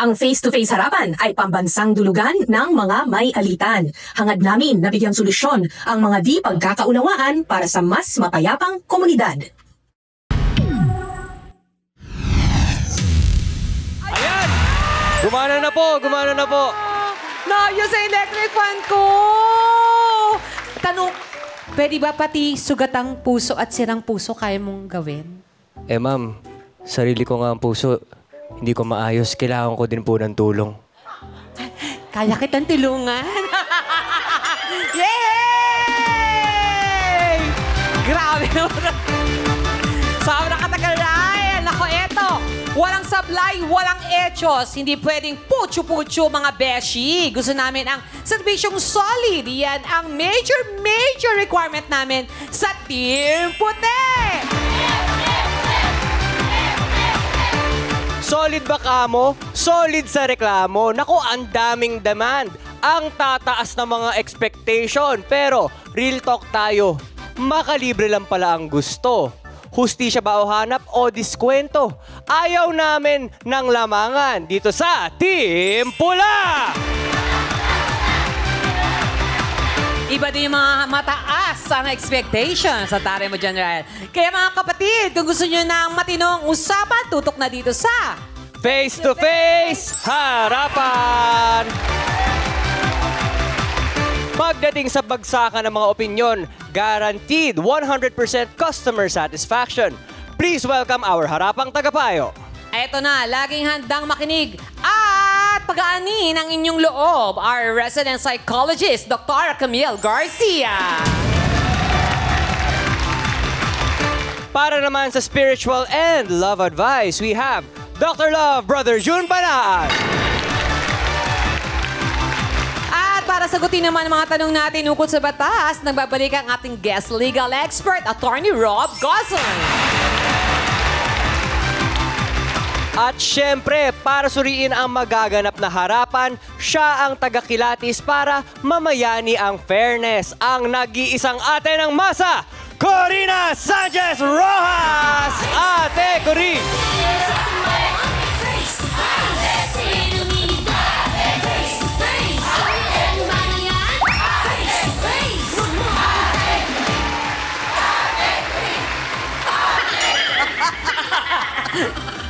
Ang face-to-face harapan ay pambansang dulugan ng mga may alitan. Hangad namin na bigyang solusyon ang mga di pagkakaunawaan para sa mas mapayapang komunidad. Ayan! Gumana na po, gumana na po. Naayos sa electric fan ko! Tanong, pwede ba pati sugatang puso at sirang puso kaya mong gawin? Eh ma'am, sarili ko nga ang puso. Hindi ko maayos. Kailangan ko din po ng tulong. Kaya kitang tulungan. Yay! Grabe naman. Sobrang katagal na. Nako, eto. Walang sablay, walang echos. Hindi pwedeng putyo-putyo, mga beshi. Gusto namin ang serbisyong solid. Yan ang major requirement namin sa Team Puti. Solid ba kamo? Solid sa reklamo. Naku, ang daming demand. Ang tataas ng mga expectation. Pero, real talk tayo. Makalibre lang pala ang gusto. Hustisya ba o hanap o diskwento? Ayaw namin ng lamangan dito sa Team Pula! Iba din yung mga mataas ang expectation sa Tare Mo General. Kaya mga kapatid, kung gusto nyo ng matinong usapan, tutok na dito sa Face to Face Harapan! Pagdating sa bagsakan ng mga opinyon, guaranteed 100% customer satisfaction. Please welcome our harapang tagapayo. Eto na, laging handang makinig at pag-aani ng inyong loob, our resident psychologist, Dr. Camille Garcia. Para naman sa spiritual and love advice, we have Dr. Love, Brother June Banaan. At para sagutin naman ang mga tanong natin ukol sa batas, nagbabalik ang ating guest legal expert, Attorney Rob Gozon. At syempre, para suriin ang magaganap na harapan, siya ang tagakilatis para mamayani ang fairness. Ang nag-iisang ate ng masa, Corina Sanchez Rojas! Ate Corin!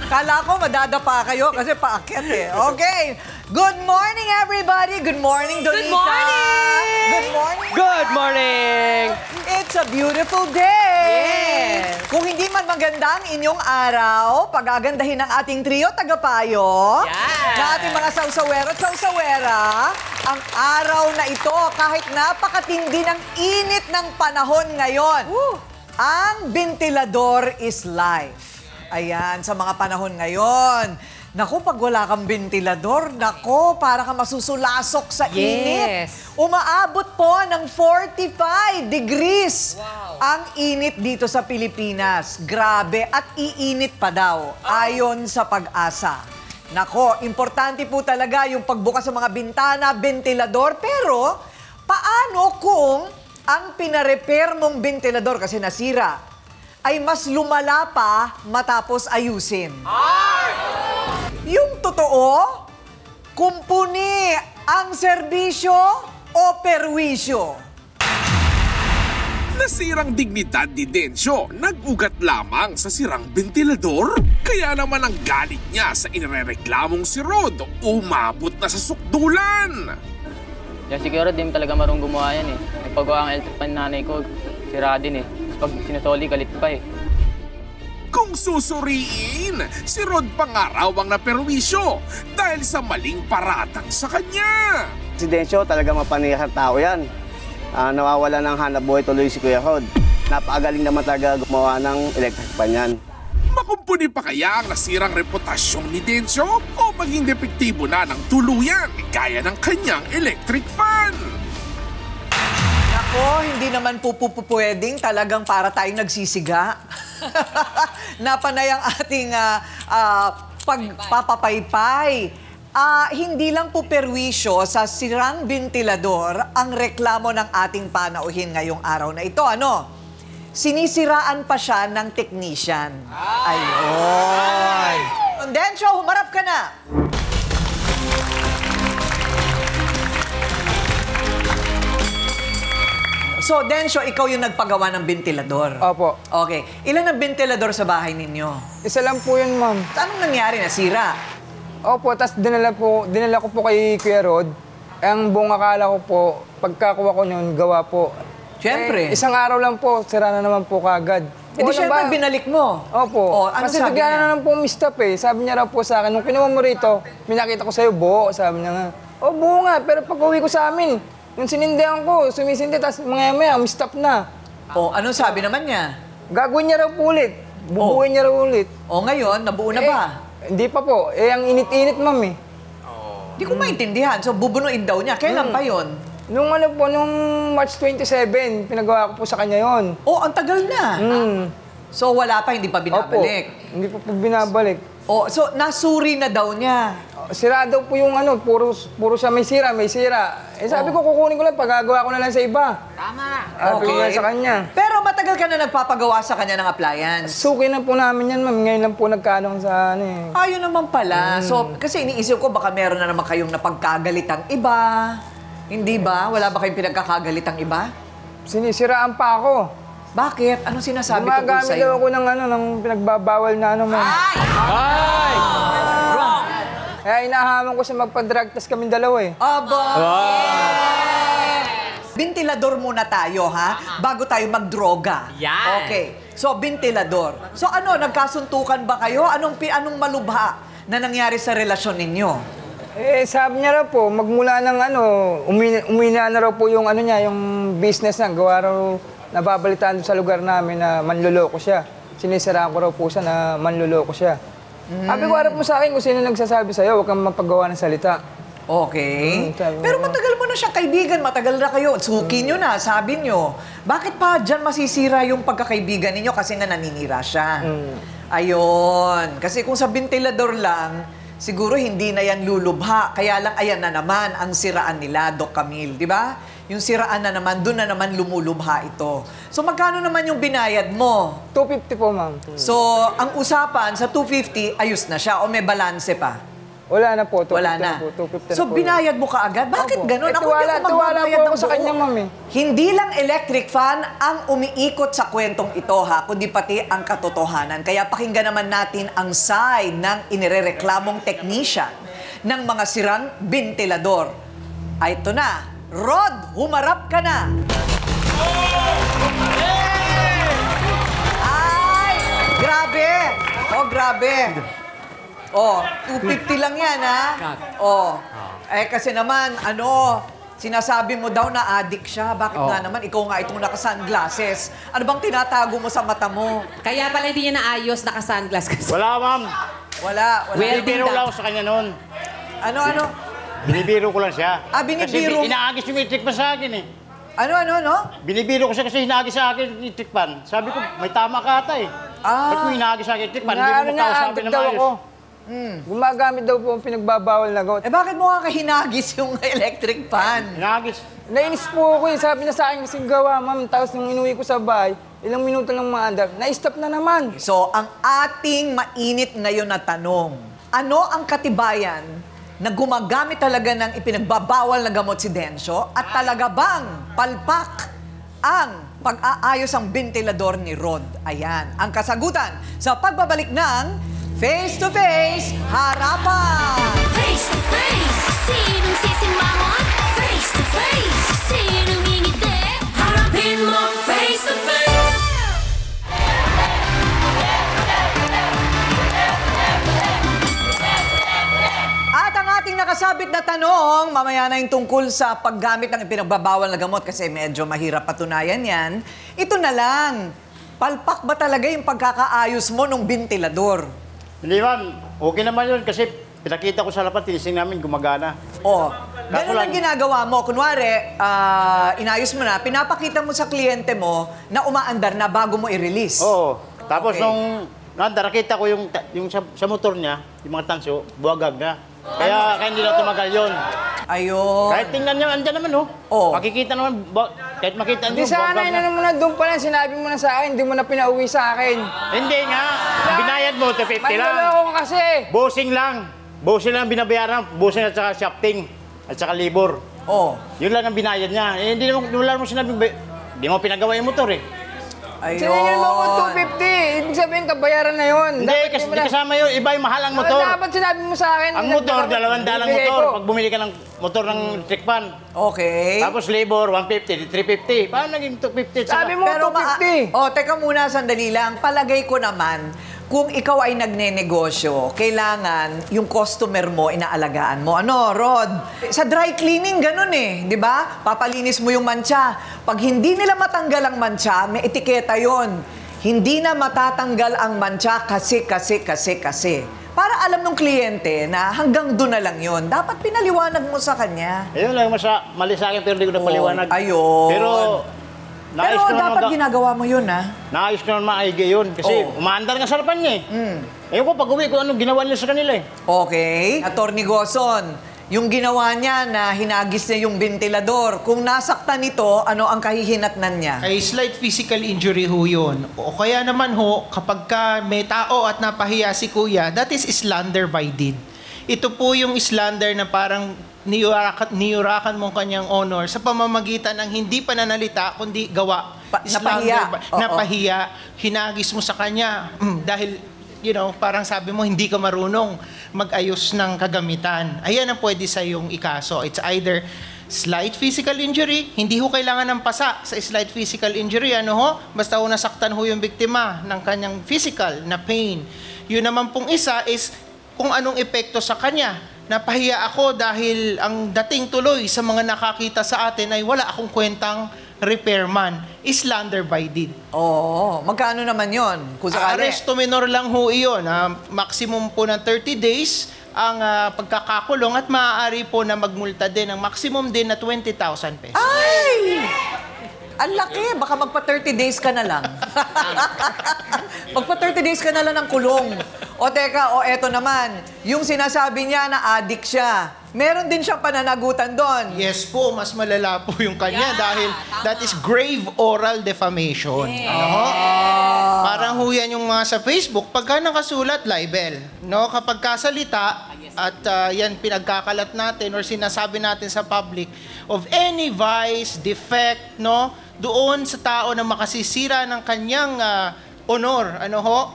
Kala ko madadapa kayo kasi paakyat eh. Okay. Good morning, everybody. Good morning, Donita. Good morning! Good morning. Good morning! It's a beautiful day. Yes. Kung hindi man maganda ang inyong araw, pagagandahin ng ating trio tagapayo, Yes. na ating mga sausawero at sausawera, ang araw na ito, kahit napakatindi ng init ng panahon ngayon, ang ventilador is life. Ayan, sa mga panahon ngayon. Naku, pag wala kang ventilador, naku, para ka masusulasok sa init. Umaabot po ng 45 degrees ang init dito sa Pilipinas. Grabe, at iinit pa daw, ayon sa Pag-asa. Nako, importante po talaga yung pagbukas sa mga bintana, ventilador. Pero, paano kung ang pinarepair mong ventilador kasi nasira, ay mas lumala pa matapos ayusin? Yung totoo, kumpuni ang serbisyo o perwisyo? Nasirang dignidad ni Dencio, nag-ugat lamang sa sirang ventilador. Kaya naman ang galit niya sa inirereklamong si Rod, umabot na sa sukdulan. Yan siguro di mo talaga marunong gumawa yan eh. Nagpagawa ang electric fan nanay ko, sira din eh. Pag sinusoli, galit pa eh. Kung susuriin, si Rod pa nga raw ang naperwisyo dahil sa maling paratang sa kanya. Si Dencio talaga mapanihang tao yan. Nawawala ng hanap buhay tuloy si Kuya Rod. Napakagaling naman talaga gumawa ng electric fan yan. Makumpuni pa kaya ang nasirang reputasyon ni Dencio o maging depektibo na ng tuluyan gaya ng kanyang electric fan? Ako, hindi naman po pwedeng talagang para tayong nagsisiga. Napanay ang ating pagpapapaypay. Hindi lang po perwisyo sa sirang ventilador ang reklamo ng ating panauhin ngayong araw na ito. Ano? Sinisiraan pa siya ng technician. Ayun. Dencio, humarap ka na. So, Densyo, ikaw yung nagpagawa ng ventilador. Opo. Okay. Ilan ang ventilador sa bahay ninyo? Isa lang po yun, ma'am. Anong nangyari? Nasira? Opo, tapos dinala ko po kay Kuya Rod. Ang buong akala ko po, pagkakuha ko yun, gawa po. Siyempre. Isang araw lang po, sira na naman po kagad. Eh di syempre, binalik mo. Opo. Oh, ano Kasi sabi bigla niya? na naman po mistap eh. Sabi niya raw po sa akin, nung kinuha mo rito, minakita ko sa'yo buo. Sabi niya nga, buo nga, pero pag uwi ko sa amin, yung sinindihan ko, sumisindi, tapos maya-maya, mistap na. Oh, anong sabi naman niya? Gagawin niya raw po ulit. Bubuin niya raw ulit. Oh, ngayon, nabuo na ba? Hindi pa po. Ang init-init, ma'am eh. Di ko maintindihan. So, bubunuin daw niya. Kailan pa yon? Nung nung March 27, pinagawa ko po sa kanya yon. Oh, ang tagal na. So, wala pa, hindi pa binabalik. Opo. Hindi pa po binabalik. Oh, so, nasuri na daw niya. Sira daw po yung puro siya may sira. Eh sabi ko, kukunin ko lang, pagagawa ko na lang sa iba. Tama. Sabi ko nga sa kanya. Pero matagal ka na nagpapagawa sa kanya ng appliance. Suki na po namin yan, ma'am. Ngayon lang po nagkaano sa eh. Ayun naman pala. So, kasi iniisip ko, baka meron na naman kayong napagkagalitang iba. Hindi ba? Wala ba kayong pinagkakagalitang iba? Sinisiraan pa ako. Bakit? Anong sinasabi tungkol Gumagamit daw sa'yo? ako ng pinagbabawal na ma'am. Ay! Kaya inahaman ko siya magpa-drug test kaming dalawa eh. Aba! Ventilador muna tayo, ha? Bago tayo magdroga. Yan. Okay. So, ventilador. So, nagkasuntukan ba kayo? Anong malubha na nangyari sa relasyon ninyo? Sabi niya raw po, magmula ng umina na raw po yung niya, yung business niya. Gawa raw, nababalitaan doon sa lugar namin na manluloko siya. Sinisiraan ko raw po siya na manluloko siya. Sabi ko, harap mo sa akin kung sino nagsasabi sa'yo, huwag kang mapagawa ng salita. Okay. sabi Pero ko. matagal mo na siya kaibigan, matagal na kayo. Suki nyo na, sabi nyo. Bakit pa dyan masisira yung pagkakaibigan ninyo? Kasi nga naninira siya. Ayun. Kasi kung sa ventilador lang, siguro hindi na yan lulubha. Kaya lang, ayan na naman ang siraan nila, Doc Camille. Di ba? Yung siraan na naman, doon na naman lumulubha ito. So, magkano naman yung binayad mo? 250 po, ma'am. So, ang usapan sa 250, ayos na siya o may balanse pa? Wala na po, 250 Wala na. po. 250 na So, po. binayad mo kaagad? Bakit Opo. ganun? Ako Tiwala hindi ako po magbabayad ako ng sa buo. kanya, ma'am eh. Hindi lang electric fan ang umiikot sa kwentong ito, ha, kundi pati ang katotohanan. Kaya pakinggan naman natin ang side ng inirereklamong technician ng mga sirang ventilador. Ay, ito na. Rod, humarap ka na! Ay! Grabe! Oh, grabe! Oh, 250 lang yan, ha? Oh. Kasi naman, sinasabi mo daw na addict siya. Bakit nga naman? Ikaw nga itong naka-sunglasses. Ano bang tinatago mo sa mata mo? Kaya pala hindi niya naayos, naka-sunglass kasi. Wala, ma'am. Wala. Binibiro lang ako sa kanya noon. Ano? Binibiro ko lang siya. Binibiro? Kasi inaagis yung electric pan sa akin eh. Ano? Binibiro ko siya kasi inaagis sa akin yung electric pan. Sabi ko, may tama ka ata eh. Ba't mo inaagis sa akin electric pan? Hindi mo makasabi na daw maayos. ako. Gumagamit daw po ang pinagbabawal na gamot. Bakit mo nga kahinagis yung electric fan? Inaagis. Nainis po ako eh. Sabi niya sa akin kasing gawa, ma'am. Tapos nung inuwi ko sa bahay, ilang minuto lang maandar, na-stop na naman. So, ang ating mainit ngayon na tanong, ano ang katibayan na gumagamit talaga ng ipinagbabawal na gamot si Densyo at talaga bang palpak ang pag-aayos ang ventilador ni Rod? Ayan, ang kasagutan sa pagbabalik ng Face to Face Harapan! Face to face, sinong sisimangon? Face to face, sinong ngingiti? Harapin mo face to face. At ang ating nakasabit na tanong, mamaya na yung tungkol sa paggamit ng ipinagbabawal na gamot kasi medyo mahirap patunayan yan. Ito na lang, palpak ba talaga yung pagkakaayos mo ng ventilador? Hindi, ma'am. Okay naman yun kasi pinakita ko sa lapat, tinising namin gumagana. Ganun ang ginagawa mo. Kunwari, inayos mo na, pinapakita mo sa kliyente mo na umaandar na bago mo i-release. Oo. Tapos Okay. nung naandar, nakita ko yung sa motor niya, yung mga tanso, buwagag na. Kaya hindi na tumagal yun. Ayun. Kahit tingnan niyo, andyan naman, Oo. Makikita naman, kahit makita Hindi niyo, sana buwagag na naman na doon pa lang. Sinabi mo na sa akin, hindi mo na pinauwi sa akin. Hindi nga. Binayad mo, 250 lang. Manloloko ka kasi. Bossing lang. Bossing lang binabayaran. Bossing at saka shafting. At saka libor. Oh. Yun lang ang binayad niya. Eh, hindi naman, wala naman sinabing Di mo pinagawa yung motor eh. Siningil mo ko 250. Ibig sabihin, kabayaran na yun. Hindi, kasi di kasama yun. Iba yung mahal ang motor. Dapat sinabi mo sa akin. Ang motor, 200 motor. Pag bumili ka ng motor ng electric fan. Okay. Tapos labor, 150, 350. Paano naging 250? Sabi mo, Pero 250. teka muna, sandali lang. Palagay ko naman, kung ikaw ay nagnenegosyo, kailangan yung customer mo, inaalagaan mo. Ano, Rod? Sa dry cleaning, ganun eh. Di ba? Papalinis mo yung mancha. Pag hindi nila matanggal ang mancha, may etiketa yon. Hindi na matatanggal ang mancha kasi. Para alam ng kliyente na hanggang doon na lang yon. Dapat pinaliwanag mo sa kanya. Ayun lang, mali sa akin pero hindi ko napaliwanag. Ayun. Pero dapat ginagawa mo yun, ha? Naayos ko naman maigi yun. Kasi umaandar nga sa harapan niya eh. Ayun ko, pag-uwi ko, anong ginawa niya sa kanila eh. Okay. Attorney Goson, yung ginawa niya na hinagis niya yung ventilador, kung nasaktan ito, ano ang kahihinatnan niya? Ay slight physical injury ho yun. O kaya naman ho, kapag ka may tao at napahiya si kuya, that is slander by deed. Ito po yung slander na parang niyurakan mo kanyang honor sa pamamagitan ng hindi pananalita, kundi gawa. Napahiya. Hinagis mo sa kanya dahil, parang sabi mo, hindi ka marunong mag-ayos ng kagamitan. Ayan ang pwede sa iyong ikaso. It's either slight physical injury, hindi ho kailangan ng pasa sa slight physical injury. Basta ho nasaktan ho yung biktima ng kanyang physical na pain. Yun naman pong isa is kung anong epekto sa kanya. Napahiya ako dahil ang dating tuloy sa mga nakakita sa atin ay wala akong kwentang repairman. Slander by deed. Oo. Magkano naman yon? Kung sakali. Arresto minor lang ho iyon. Maximum po ng 30 days ang pagkakakulong at maaari po na magmulta din ng maximum din na 20,000 pesos. Ay! Ang laki. Baka magpa-30 days ka na lang. Magpa-30 days ka na lang ng kulong. O teka, eto naman. Yung sinasabi niya na addict siya. Meron din siyang pananagutan doon. Yes po, mas malala po yung kanya dahil that is grave oral defamation. Parang ho yan yung mga sa Facebook. Pagka nakasulat, libel. Kapag kasalita, at yan pinagkakalat natin or sinasabi natin sa public of any vice, defect, doon sa tao na makasisira ng kanyang honor,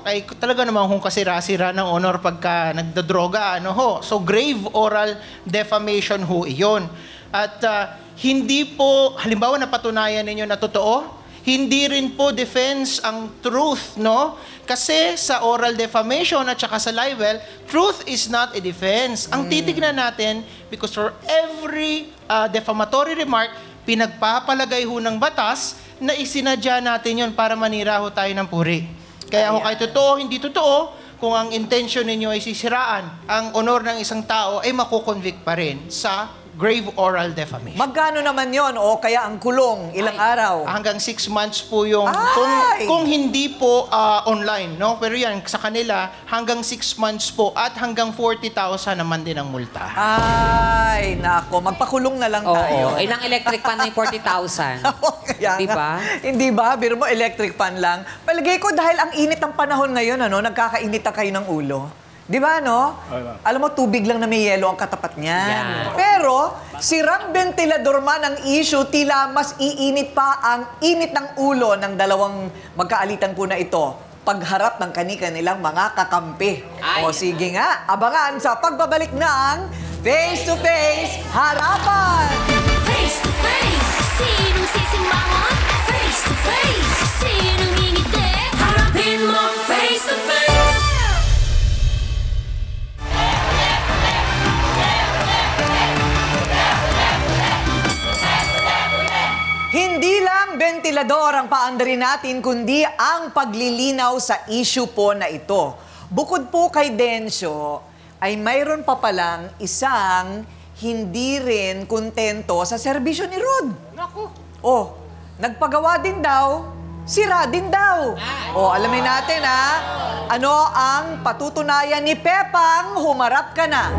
ay talaga naman kung kasira-sira ng honor pagka nagdodroga, So, grave oral defamation ho iyon. At hindi po, halimbawa napatunayan ninyo na totoo, hindi rin po defense ang truth, Kasi sa oral defamation at saka sa libel, truth is not a defense. Ang titignan natin, because for every defamatory remark, pinagpapalagay ho ng batas na isinadya natin yon para manira ho tayo ng puri. Kaya ho kahit totoo, hindi totoo, kung ang intention ninyo ay sisiraan ang honor ng isang tao, ay makukonvict pa rin sa grave oral defamation. Magkano naman yon? O kaya ang kulong? Ilang araw? Hanggang 6 months po yung... Kung hindi po online, Pero yan, sa kanila, hanggang 6 months po at hanggang 40,000 naman din ang multa. Ay, nako. Magpakulong na lang tayo. Ilang electric pan na yung 40,000? Di ba? Hindi ba? Biro mo, electric pan lang. Palagay ko dahil ang init ng panahon ngayon, nagkakainit na kayo ng ulo. Di ba, Alam mo, tubig lang na may yelo ang katapat niyan. Yeah. Pero, sirang ventilador man ang issue, tila mas iinit pa ang init ng ulo ng dalawang magkaalitan po na ito pagharap ng kanilang mga kakampi. O sige nga, abangan sa pagbabalik ng Face to Face Harapan! Face to face, sinong sisimangon? Face to face, sinong ngingiti? Harapin mo face to face. Hindi lang ventilador ang paandarin natin, kundi ang paglilinaw sa issue po na ito. Bukod po kay Densyo, ay mayroon pa palang isang hindi rin kontento sa serbisyo ni Rod. Naku! Nagpagawa din daw, sira din daw. Alamin natin ano ang patutunayan ni Pepang, humarap ka na.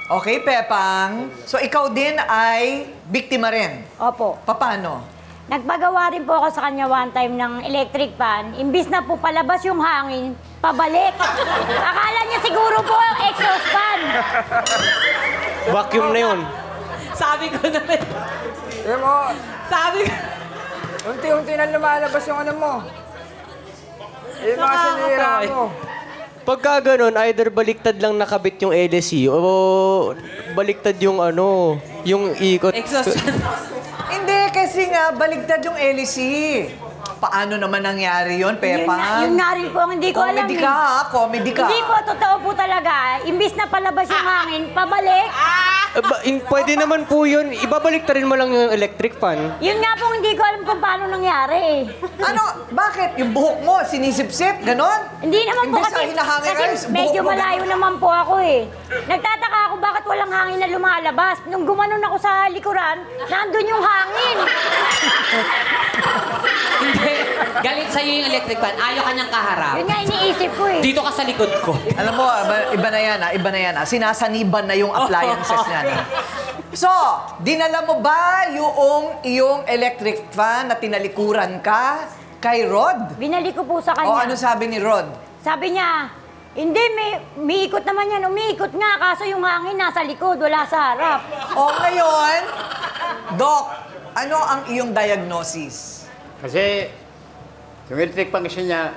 Okay, Pepang. So, ikaw din ay biktima rin? Opo. Paano? Nagpagawa rin po ako sa kanya one time ng electric fan. Imbis na po palabas yung hangin, pabalik. Akala niya siguro po exhaust fan. Vacuum na yun. Sabi ko naman. Alam mo, Sabi ko. unti-unti na lumalabas yung ano mo. Yung mga sinira mo. Pagka ganun, either baliktad lang nakabit yung LSE o baliktad yung ano, yung ikot. Exhaust fan. Hindi, kasi nga, baligtad yung LEC. Paano naman nangyari yun, Pepa? Yun nga rin po ang hindi ko alam. Comedy ka, ha? Comedy ka. Hindi po, totoo po talaga. Imbis na palabas yung hangin, pabalik. Pwede naman po yun. Ibabaliktad rin mo lang yung electric fan. Yun nga po hindi ko alam kung paano nangyari. Ano? Bakit? Yung buhok mo, sinisip-sip? Ganon? Hindi naman po Imbes kasi, na hinahangin ka, kasi buhok medyo mo malayo naman po ako eh. Nagtataka ako bakit walang hangin na lumalabas. Nung gumanon ako sa likuran, nandun yung hangin. Hindi. Galit sa'yo yung electric fan. Ayaw ka niyang kaharap. Yun nga iniisip ko eh. Dito ka sa likod ko. Alam mo, iba na yan, ha? Iba na yan, ha? Sinasaniban na yung appliances niya. So, dinala mo ba yung iyong electric fan na tinalikuran ka kay Rod? Binalik ko po sa kanya. O ano sabi ni Rod? Sabi niya, hindi, may ikot naman yan. Umiikot nga, kaso yung hangin nasa likod, wala sa harap. O ngayon, Doc, ano ang iyong diagnosis? Kasi, yung electric fan kasi niya,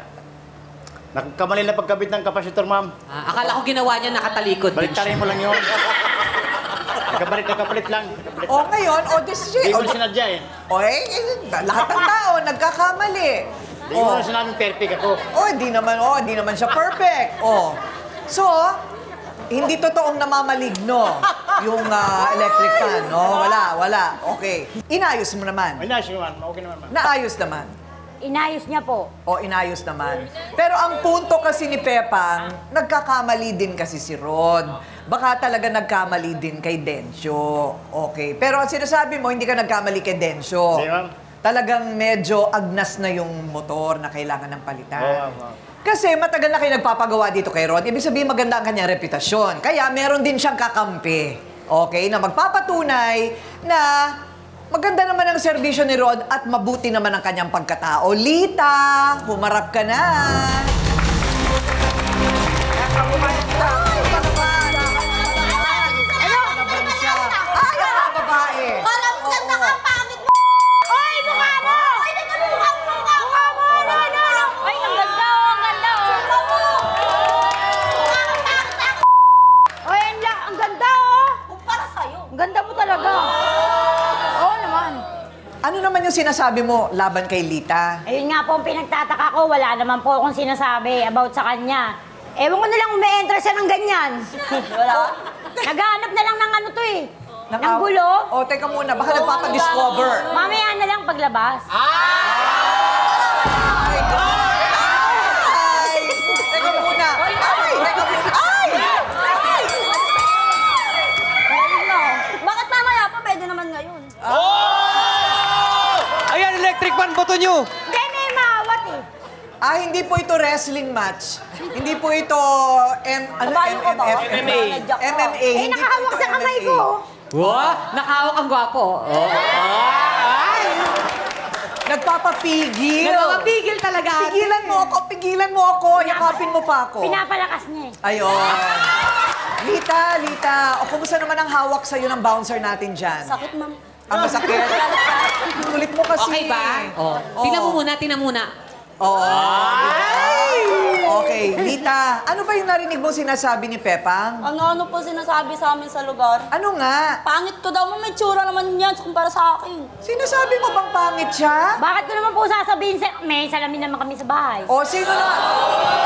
nagkamali na pagkabit ng kapasitor, ma'am. Akala ko ginawa niya nakatalikod. Baliktarin mo lang yun. Nagkapalit lang. O ngayon, this Hindi mo na sinadya eh. Lahat ng tao nagkakamali. Hindi mo na sinabing perfect ako. Hindi naman siya perfect. So, hindi totoong namamaligno yung electric fan, no? Wala. Okay. Inayos mo naman. Inayos naman. Okay naman, ma'am. Naayos naman. Inayos niya po. Inayos naman. Pero ang punto kasi ni Pepang, nagkakamali din kasi si Rod. Baka talaga nagkamali din kay Dencio. Okay. Pero ang sinasabi mo, hindi ka nagkamali kay Dencio. Hindi, ma'am. Talagang medyo agnas na yung motor na kailangan ng palitan. Oo. Kasi matagal na kayo nagpapagawa dito kay Rod. Ibig sabihin maganda ang kanyang reputasyon. Kaya meron din siyang kakampi. Okay? Na magpapatunay na maganda naman ang serbisyo ni Rod at mabuti naman ang kanyang pagkatao. Lita, humarap ka na. Ano naman yung sinasabi mo laban kay Lita? Ayun nga po ang pinagtataka ko. Wala naman po akong sinasabi about sa kanya. Ewan ko na lang may-enter siya ng ganyan. Wala. Naghahanap na lang ng ano to eh. Ng gulo. Teka muna. Baka nagpapadiscover. Mamaya na lang paglabas. Teka muna. Bakit mamaya pa? Pwede naman ngayon. Ayan, electric fan, boto nyo! Hindi, may maawat eh. Hindi po ito wrestling match. Hindi po ito MMA. Eh, nakahawak sa kamay ko. Wow! Nakahawak ang gwapo. Nagpapapigil. Nagpapapigil talaga. Pigilan mo ako. Yakapin mo pa ako. Pinapalakas niya eh. Ayun. Lita. Kumusta naman ang hawak sa'yo ng bouncer natin dyan? Sakit, ma'am. Masakit? Kulit mo kasi. Okay ba? Tingnan mo muna. Okay, Lita, ano ba yung narinig mo sinasabi ni Pepang? Ano po sinasabi sa amin sa lugar? Ano nga? Pangit ko daw, may tsura naman yan kumpara sa akin. Sinasabi mo bang pangit siya? Bakit ko naman po sasabihin may salamin naman kami sa bahay. Sino na?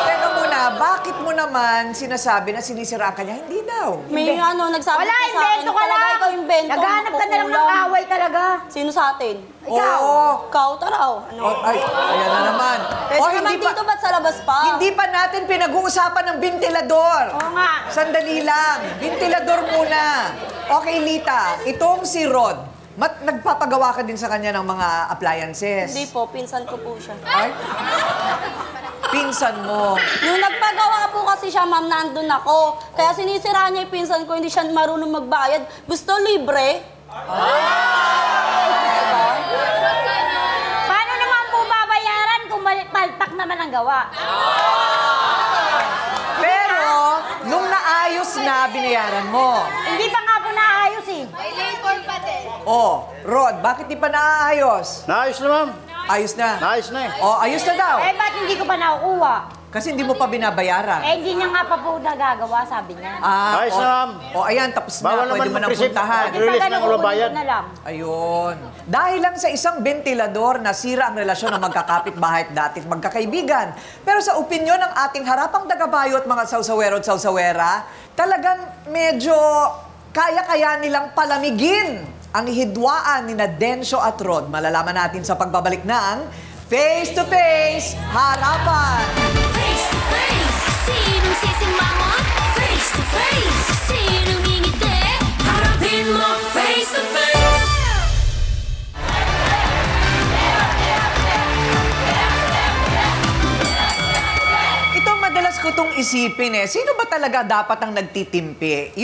Teka muna, bakit mo naman sinasabi na sinisiraan ka niya? Hindi daw. May nagsabi Wala, sa akin. invento ka lang. Ikaw invento. Naghahanap ka na lang ng away talaga. Sino sa atin? Ikaw. Ikaw, taraw. Ayan na naman. Pwede naman dito, ba't sa labas pa? Hindi pa natin pinag-uusapan ng ventilador. Oo nga. Sandali lang. Ventilador muna. Okay, Lita, itong si Rod, nagpapagawa ka din sa kanya ng mga appliances? Hindi po, pinsan ko po siya. Pinsan mo? Yung nagpagawa po kasi siya, ma'am, nandun ako. Kaya sinisira niya yung pinsan ko, hindi siya marunong magbayad. Gusto libre. nagawa. Pero, nung naayos na, binayaran mo. Hindi pa nga po naayos eh. May labor pa din. Oh, Rod, bakit di pa naayos? Naayos na, ma'am. Ayos na. Naayos na eh. Oh, ayos na daw. Eh, ba't hindi ko pa nakukuha? Kasi hindi mo pa binabayaran. Eh, hindi niya nga pa po nagagawa, sabi niya. Ayos na, ma'am. Oh, ayan, tapos Bawal na. Pwede naman mo nang mag-receive. puntahan. Release ng ulo bayad. Na lang. Ayun. Dahil lang sa isang bentilador, nasira ang relasyon ng magkakapit-bahay at dating magkakaibigan. Pero sa opinyon ng ating harapang dagabayo at mga sausawero at sausawera, talagang medyo kaya-kaya nilang palamigin ang hidwaan ni Dencio at Rod. Malalaman natin sa pagbabalik ng Face to Face Harapan. Face to face, sinong sisimangon? Face to face, sinong ngingiti? Harapin mo face to face. Ito madalas ko tong isipin eh. Sino ba talaga dapat ang nagtitimpi?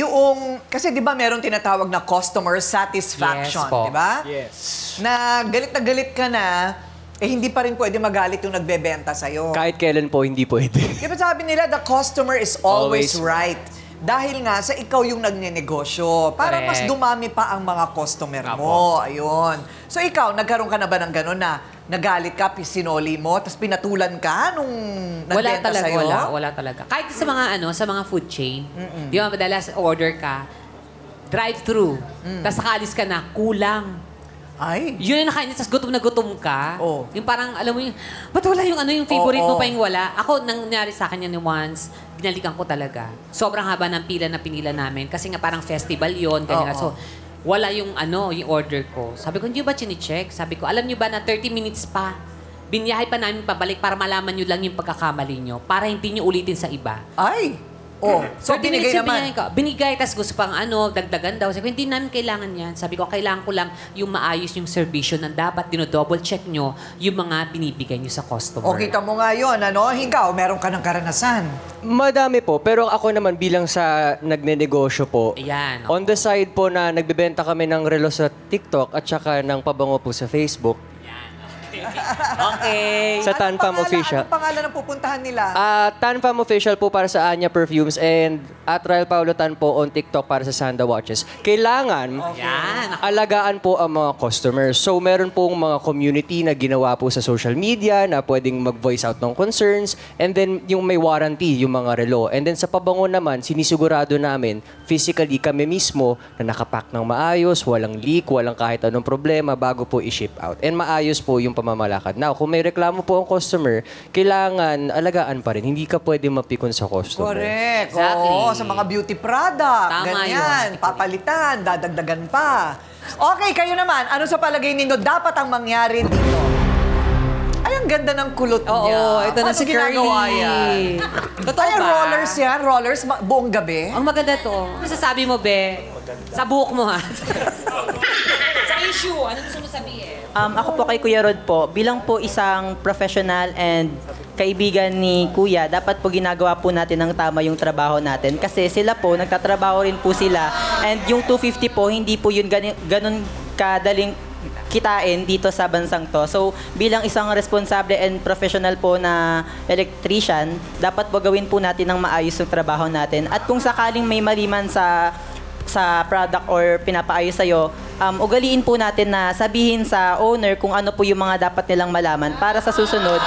Kasi di ba meron tinatawag na customer satisfaction, Yes po. di ba? Yes. Na galit ka na, eh hindi pa rin pwede magalit yung nagbebenta sa'yo. Kahit kailan po, hindi pwede. Di ba sabi nila, the customer is always Always. right. Dahil nga sa ikaw yung nagnenegosyo. Para mas Correct. dumami pa ang mga customer mo. Ayun. So ikaw, nagkaroon ka na ba ng gano'n na nagalit ka, sinoli mo, tapos pinatulan ka nung Wala nagbenta talaga, sa'yo? wala talaga. Kahit sa mga food chain, di ba madalas order ka, drive-thru, tapos nakalis ka na, kulang. Ay. Yun yung nakainis, tapos gutom na gutom ka. Oh. Yung parang, alam mo yung, ba't wala yung yung favorite mo Oo. pa yung wala? Ako, nangyari sa akin yan once, binalikan ko talaga. Sobrang haba ng pila na pinila namin. Kasi nga parang festival yon ganyan. Oo. So, wala yung yung order ko. Sabi ko, hindi ba chine-check? Sabi ko, alam nyo ba na 30 minutes pa, binyahe pa namin pabalik para malaman nyo lang yung pagkakamali nyo. Para hindi nyo ulitin sa iba. Ay. Oh, so 30 binigay minutes yung naman. Binigay, tapos gusto pang dagdagan daw. Sabi ko, hindi namin kailangan yan. Sabi ko, kailangan ko lang yung maayos yung servisyo na dapat dino-double check nyo yung mga binibigay nyo sa customer. O, kita mo nga yun, Ikaw, meron ka ng karanasan. Madami po, pero ako naman bilang sa nagnenegosyo po, Ayan. on the side po na nagbebenta kami ng relo sa TikTok at saka ng pabango po sa Facebook. Okay. Sa Tanfam Official. Anong pangalan ang pupuntahan nila? Tanfam Official po para sa Anya Perfumes and at Rael Paulo Tan po on TikTok para sa Sanda Watches. Kailangan alagaan po ang mga customers. So meron pong mga community na ginawa po sa social media na pwedeng mag-voice out ng concerns and then yung may warranty, yung mga relo. And then sa pabango naman, sinisigurado namin physically kami mismo na nakapack ng maayos, walang leak, walang kahit anong problema bago po i-ship out. And maayos po yung pamamalakad. Now, kung may reklamo po ang customer, kailangan alagaan pa rin. Hindi ka pwede mapikon sa customer. Correct. Exactly. Oo, sa mga beauty product. Tama ganyan. yun. Papalitan, dadagdagan pa. Okay, kayo naman. Ano sa palagay ninyo dapat ang mangyari dito? Ay, ang ganda ng kulot niya. Oo, ito na Paano si ginagawa Curly. yan? Totoo Ay, ba? rollers yan? Rollers buong gabi? Ang maganda to. Ano sasabi mo, Be? Sa buhok mo, ha? Sa issue, ano gusto mo sabihin? Ako po kay Kuya Rod po, bilang po isang professional and kaibigan ni Kuya, dapat po ginagawa po natin ng tama yung trabaho natin. Kasi sila po, nagtatrabaho rin po sila. And yung 250 po, hindi po yun ganun kadaling kitain dito sa bansang to. So, bilang isang responsable and professional po na electrician, dapat po gawin po natin ng maayos yung trabaho natin. At kung sakaling may mali man sa product or pinapaayos sa'yo, ugaliin po natin na sabihin sa owner kung ano po yung mga dapat nilang malaman para sa susunod,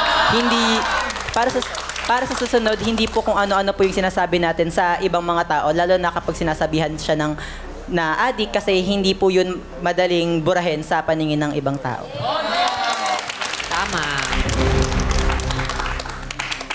hindi po kung ano-ano po yung sinasabi natin sa ibang mga tao, lalo na kapag sinasabihan siya na addict kasi hindi po yun madaling burahin sa paningin ng ibang tao. Tama.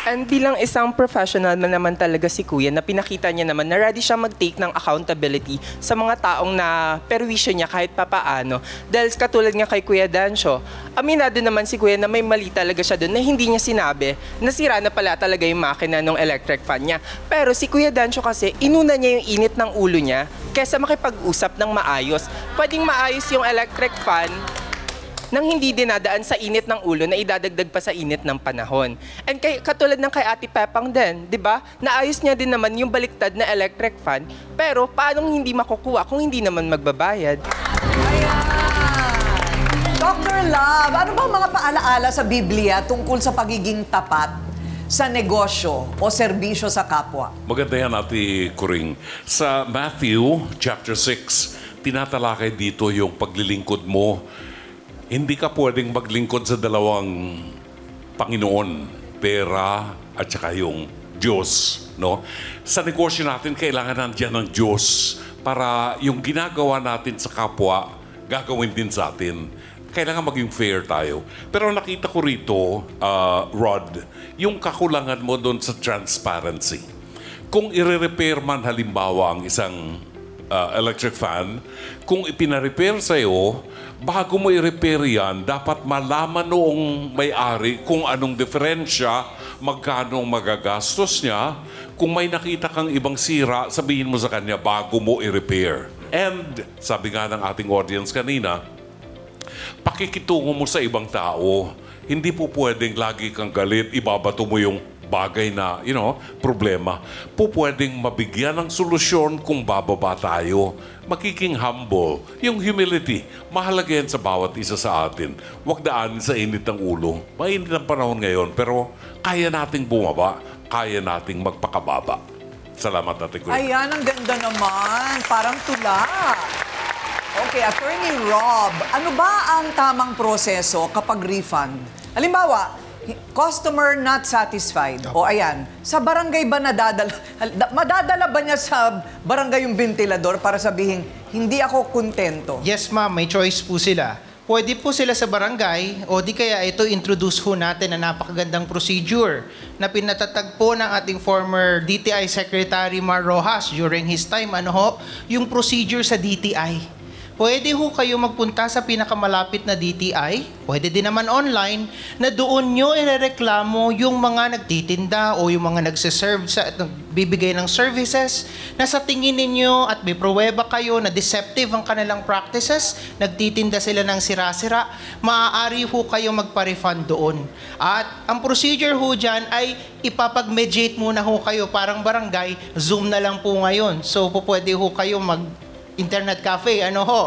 And bilang isang professional naman talaga si Kuya na pinakita niya naman na ready siya mag-take ng accountability sa mga taong na perwisyo niya kahit papaano. Dahil katulad nga kay Kuya Dencio, aminado naman si Kuya na may mali talaga siya doon na hindi niya sinabi na sira na pala talaga yung makina ng electric fan niya. Pero si Kuya Dencio kasi, inuna niya yung init ng ulo niya kesa makipag-usap ng maayos. Pwedeng maayos yung electric fan nang hindi dinadaan sa init ng ulo na idadagdag pa sa init ng panahon. And katulad ng kay Ate Pepang din, di ba? Naayos niya din naman yung baliktad na electric fan, pero paanong hindi makukuha kung hindi naman magbabayad? Dr. Love, ano bang mga paalaala sa Biblia tungkol sa pagiging tapat? sa negosyo o serbisyo sa kapwa? Maganda yan, Ate Kuring. Sa Matthew chapter 6, tinatalakay dito yung paglilingkod mo. Hindi ka pwedeng maglingkod sa dalawang Panginoon, pera at saka yung Diyos. No? Sa negosyo natin, kailangan nandiyan ng Diyos para yung ginagawa natin sa kapwa, gagawin din sa atin. Kailangan maging fair tayo. Pero nakita ko rito, Rod, yung kakulangan mo doon sa transparency. Kung i-repair man halimbawa ang isang electric fan, kung ipina-repair sa'yo, bago mo i-repair yan, dapat malaman noong may-ari kung anong diferensya, magkano magagastos niya. Kung may nakita kang ibang sira, sabihin mo sa kanya bago mo i-repair. And sabi nga ng ating audience kanina, pakikitungo mo sa ibang tao. Hindi po pwedeng lagi kang galit, ibabato mo yung bagay na, problema. Po pwedeng mabigyan ng solusyon kung bababa tayo. Magiging humble. Yung humility, mahalaga yan sa bawat isa sa atin. Huwag daanin sa init ng ulo. Mainit ang panahon ngayon, pero kaya nating bumaba, kaya nating magpakababa. Salamat, Ate Kuya. Ayan, ang ganda naman. Parang tula. Okay, Attorney Rob, ano ba ang tamang proseso kapag refund? Halimbawa, customer not satisfied. O ayan, sa barangay ba madadala ba niya sa barangay yung ventilador para sabihin, hindi ako kontento? Yes, ma'am. May choice po sila. Pwede po sila sa barangay o di kaya ito introduce ho natin na napakagandang procedure na pinatatagpo ng ating former DTI Secretary Mar Rojas during his time. Yung procedure sa DTI. Pwede ho kayo magpunta sa pinakamalapit na DTI, pwede din naman online, na doon nyo irereklamo yung mga nagtitinda o yung mga nagbibigay ng services na sa tingin ninyo at may pruweba kayo na deceptive ang kanilang practices, nagtitinda sila ng sira-sira, maaari ho kayo magpa-refund doon. At ang procedure ho dyan ay ipapag-mediate muna ho kayo, parang barangay, Zoom na lang po ngayon. So pwede ho kayo internet cafe,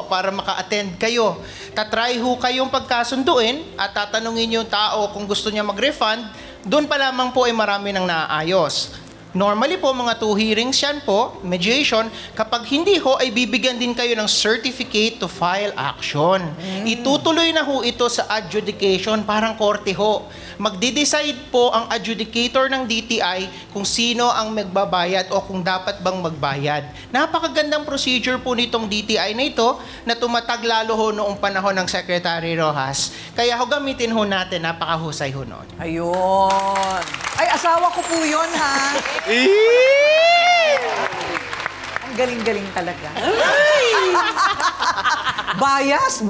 para maka-attend kayo. Tatry ho kayong pagkasunduin at tatanungin yung tao kung gusto niya mag-refund, doon pa lamang po ay marami nang naayos. Normally po, mga 2 hearings yan po, mediation. Kapag hindi ho, ay bibigyan din kayo ng certificate to file action. Itutuloy na ho ito sa adjudication, parang korte ho. Magde-decide po ang adjudicator ng DTI kung sino ang magbabayad o kung dapat bang magbayad. Napakagandang procedure po nitong DTI na ito na tumatag lalo ho noong panahon ng Secretary Rojas. Kaya ho gamitin ho natin, napakahusay ho noon. Ayun. Ay, asawa ko po yun, ha? Ang galing-galing talaga. Bias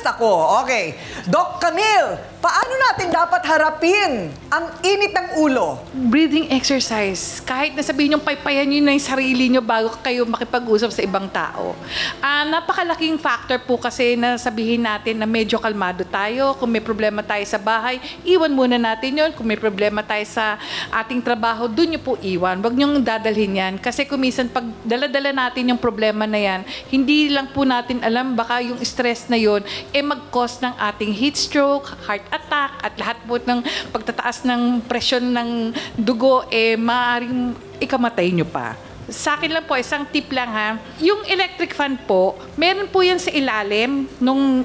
ako. Okay. Doc Camille, paano natin dapat harapin ang init ng ulo? Breathing exercise. Kahit na sabihin yung paypayan nyo na yung sarili nyo bago kayo makipag-usap sa ibang tao. Napakalaking factor po kasi na sabihin natin na medyo kalmado tayo. Kung may problema tayo sa bahay, iwan muna natin yun. Kung may problema tayo sa ating trabaho, dun nyo po iwan. Huwag nyong dadalhin yan. Kasi kung minsan pag dala-dala natin yung problema na yan, hindi lang po natin alam, baka yung stress na yun, mag-cause ng ating heat stroke, heart attack, at lahat po ng pagtataas ng presyon ng dugo, maaaring ikamatay nyo pa. Sa akin lang po, isang tip lang ha. Yung electric fan po, meron po yan sa ilalim,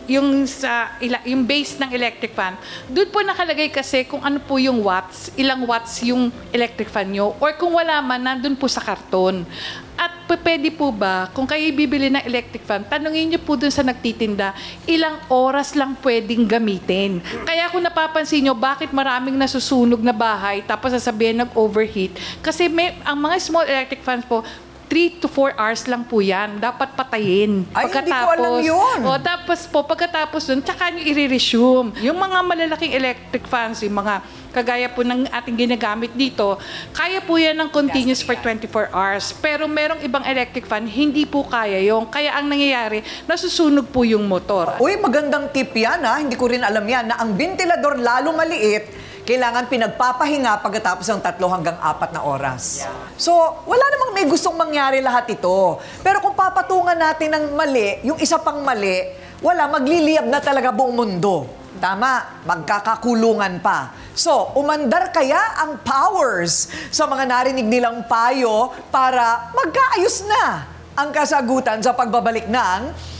yung base ng electric fan. Doon po nakalagay kasi kung ano po yung watts, ilang watts yung electric fan nyo, or kung wala man, nandun po sa karton. At pwede po ba, kung kayo bibili ng electric fan, tanungin niyo po dun sa nagtitinda, ilang oras lang pwedeng gamitin. Kaya kung napapansin niyo, bakit maraming nasusunog na bahay, tapos sasabihin nag-overheat, kasi ang mga small electric fans po, 3 to 4 hours lang po yan. Dapat patayin. Ay, hindi ko alam yun. Tapos po, pagkatapos dun, tsaka nyo i-resume. Yung mga malalaking electric fans, yung mga kagaya po ng ating ginagamit dito, kaya po yan ng continuous for 24 hours. Pero merong ibang electric fan, hindi po kaya yung. Kaya ang nangyayari, nasusunog po yung motor. Uy, magandang tip yan ha. Hindi ko rin alam yan na ang ventilador lalo maliit, kailangan pinagpapahinga pagkatapos ng 3 hanggang 4 na oras. So, wala namang may gustong mangyari lahat ito. Pero kung papatungan natin ng mali, yung isa pang mali, magliliyab na talaga buong mundo. Tama, magkakakulungan pa. So, umandar kaya ang powers sa mga narinig nilang payo para magkaayos na ang kasagutan sa pagbabalik ng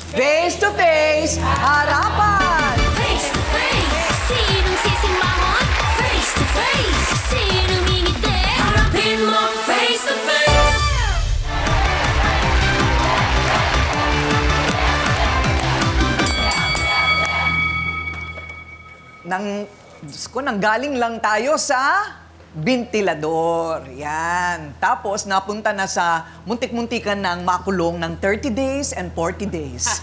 Face to Face Harapan! Face to face, sinong sisimahon? Face to face, sinong ngingiti? Harapin mo face to face. Nanggaling lang tayo sa bentilador. Yan. Tapos, napunta na sa muntik-muntikan ng makulong ng 30 days and 40 days.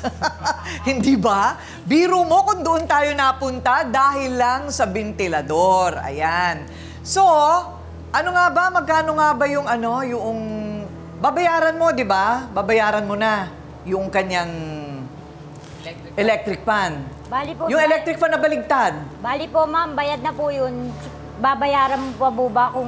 Hindi ba? Biro mo kung doon tayo napunta dahil lang sa bentilador. Ayan. So, ano nga ba? Magkano nga ba yung yung babayaran mo, di ba? Babayaran mo na yung kanyang electric fan. Bali po, Yung electric fan na baligtad. Bali po, ma'am, bayad na po yun. Babayaran mo pa po ba kung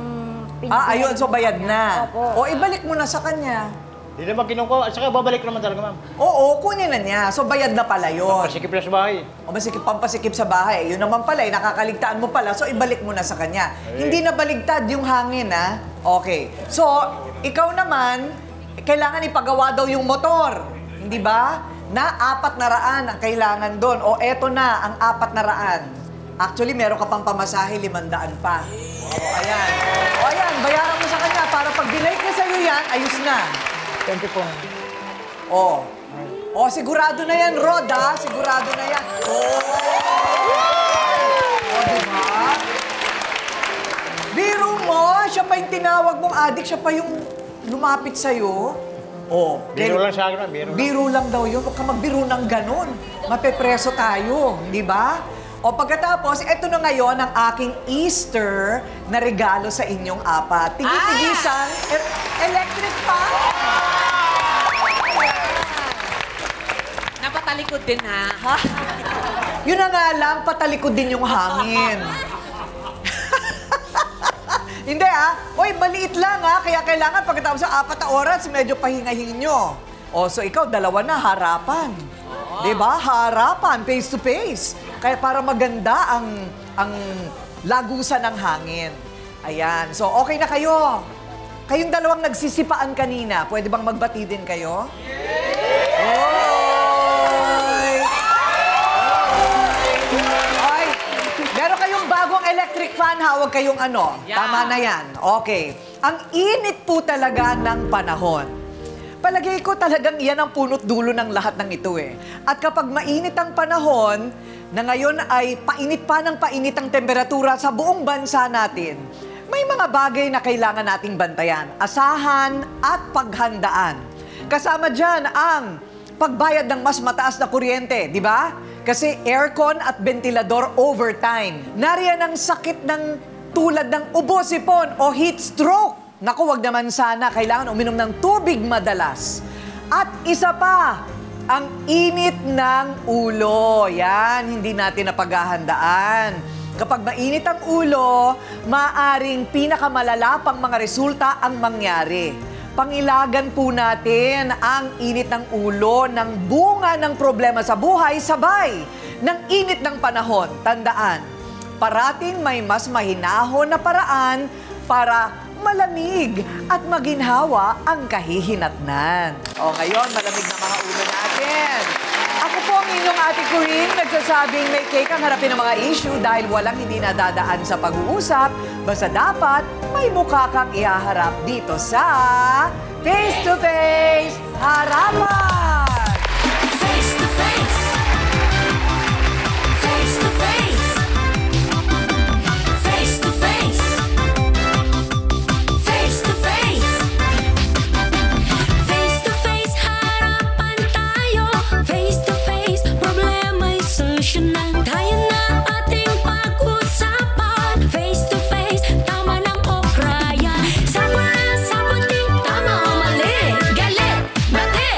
Ayun, so bayad na. Opo. O, ibalik mo na sa kanya. Hindi naman kinukuha. Saka babalik naman talaga, ma'am. Oo, kunin na niya. So, bayad na pala yun. Pampasikip na sa bahay. O, pampasikip sa bahay. Yun naman pala, nakakaligtaan mo pala. So, ibalik mo na sa kanya. Hindi na baligtad yung hangin, ha? Okay. So, ikaw naman, kailangan ipagawa daw yung motor. Hindi ba? Na 400 ang kailangan doon. O, eto na, ang 400. Actually, meron ka pang pamasahe, 500 pa. O, ayan. O, ayan, bayaran mo sa kanya para pag binalik na sa'yo yan, ayos na. Thank you po. O, sigurado na yan, Rod, ha? Sigurado na yan. O, diba? Biro mo, siya pa yung tinawag mong adik, siya pa yung lumapit sa'yo. Biro lang sa akin, ma'am. Biro lang daw yun. Huwag ka magbiro ng ganun. Mapepreso tayo, di ba? O pagkatapos, eto na ngayon ang aking Easter na regalo sa inyong apat. Tigil-tigisan, electric fan. Napatalikod din, ha? Yun na nga lang, patalikod din yung hangin. Hindi Oy, maliit lang Kaya kailangan pagkatapos sa 4 na oras, medyo pahinga-hingin nyo. O, so ikaw, 2 na, harapan. Diba? Harapan, face to face. Kaya para maganda ang lagusan ng hangin. Ayan. So, okay na kayo. Kayong dalawang nagsisipaan kanina. Pwede bang magbati din kayo? Oy! Oy! Meron kayong bagong electric fan, Huwag kayong Tama na yan. Okay. Ang init po talaga ng panahon. Palagay ko talagang iyan ang punot dulo ng lahat ng ito At kapag mainit ang panahon, na ngayon ay painit pa ng painit ang temperatura sa buong bansa natin, may mga bagay na kailangan nating bantayan, asahan at paghandaan. Kasama dyan ang pagbayad ng mas mataas na kuryente, di ba? Kasi aircon at ventilador overtime. Nariyan ang sakit ng tulad ng ubo-sipon o heat stroke. Naku, wag naman sana. Kailangan uminom ng tubig madalas. At isa pa, ang init ng ulo. Yan, hindi natin napaghahandaan. Kapag mainit ang ulo, maaring pinakamalala pang mga resulta ang mangyari. Pangilagan po natin ang init ng ulo ng bunga ng problema sa buhay sabay ng init ng panahon. Tandaan, parating may mas mahinahon na paraan para malamig at maginhawa ang kahihinatnan. O ngayon, malamig na mga ulo natin. Ako po ang inyong Ate Corinne, nagsasabing may cake ang harapin ng mga issue dahil walang hindi nadadaan sa pag-uusap. Basta dapat may mukha kang ihaharap dito sa Face to Face Harapan! Face to face. Face to face. Face to face. Face to face. Face to face, harapan tayo. Face to face, problema'y solusyonan. Kaya na ating pag-usapan. Face to face, tama ng okraya. Sama na sa puting, tama o mali. Galit, bati.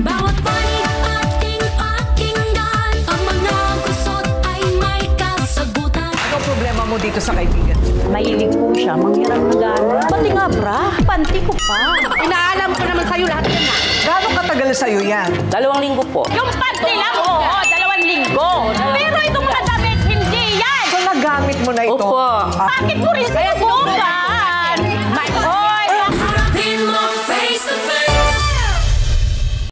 Bawat panig ating pakinggan. Ang mga gusot ay may kasagutan. Ano ang problema mo dito sa kaibigan? Mahilig po siya, manghiram na gano'n. Pati nga bra, panty ko pa. Inaalam ko naman sa'yo lahat yan Gano'ng katagal sa'yo yan? 2 linggo po. Yung panty lang, oo, 2 linggo. Pero itong mga damit, hindi yan. So, nagamit mo na ito? Opo. Bakit mo rin sinusuka?